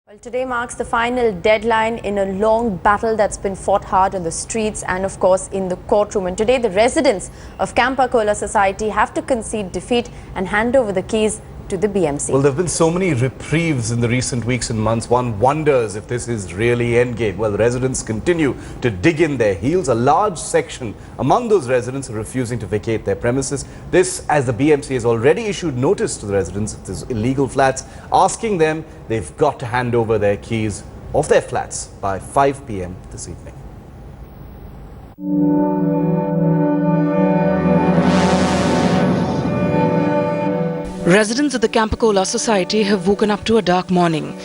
Well, today marks the final deadline in a long battle that's been fought hard on the streets and, of course, in the courtroom. And today, the residents of Campa Cola society have to concede defeat and hand over the keys to the BMC. Well, there have been so many reprieves in the recent weeks and months. One wonders if this is really endgame. Well, residents continue to dig in their heels. A large section among those residents are refusing to vacate their premises. This, as the BMC has already issued notice to the residents of these illegal flats, asking them they've got to hand over their keys of their flats by 5 p.m. this evening. Residents of the Campa Cola society have woken up to a dark morning.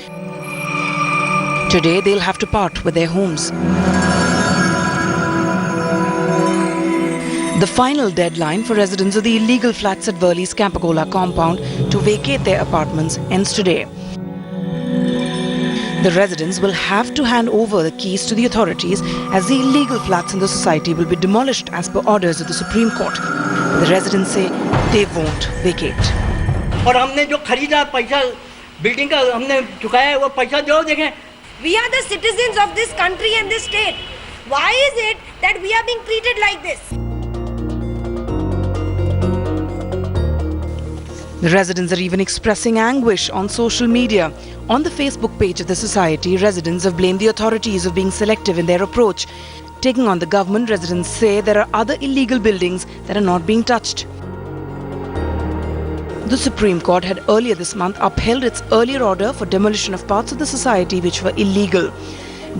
Today they'll have to part with their homes. The final deadline for residents of the illegal flats at Worli's Campa Cola compound to vacate their apartments ends today. The residents will have to hand over the keys to the authorities as the illegal flats in the society will be demolished as per orders of the Supreme Court. The residents say they won't vacate. और हमने जो खरीदा पैसा building का हमने चुकाया है वो पैसा दो देंगे. We are the citizens of this country and this state. Why is it that we are being treated like this? The residents are even expressing anguish on social media. On the Facebook page of the society, residents have blamed the authorities of being selective in their approach. Taking on the government, residents say there are other illegal buildings that are not being touched. The Supreme Court had earlier this month upheld its earlier order for demolition of parts of the society which were illegal.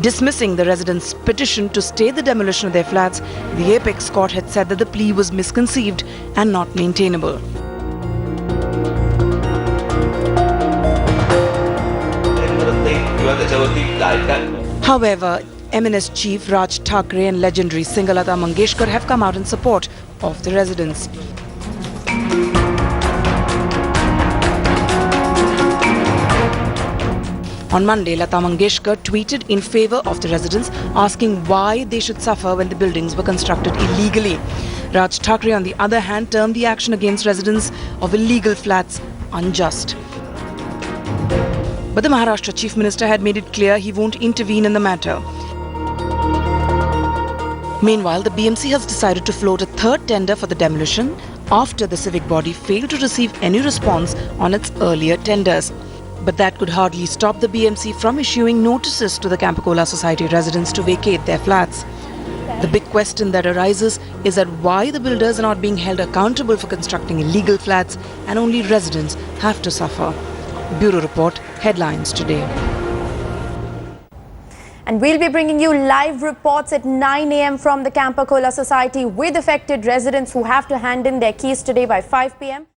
Dismissing the residents' petition to stay the demolition of their flats, the apex court had said that the plea was misconceived and not maintainable. However, MNS chief Raj Thackeray and legendary singer Lata Mangeshkar have come out in support of the residents. On Monday, Lata Mangeshkar tweeted in favour of the residents, asking why they should suffer when the buildings were constructed illegally. Raj Thackeray, on the other hand, termed the action against residents of illegal flats unjust. But the Maharashtra Chief Minister had made it clear he won't intervene in the matter. Meanwhile, the BMC has decided to float a third tender for the demolition after the civic body failed to receive any response on its earlier tenders. But that could hardly stop the BMC from issuing notices to the Campa Cola society residents to vacate their flats. The big question that arises is that why the builders are not being held accountable for constructing illegal flats and only residents have to suffer. Bureau Report, headlines today. And we'll be bringing you live reports at 9 a.m. from the Campa Cola society with affected residents who have to hand in their keys today by 5 p.m.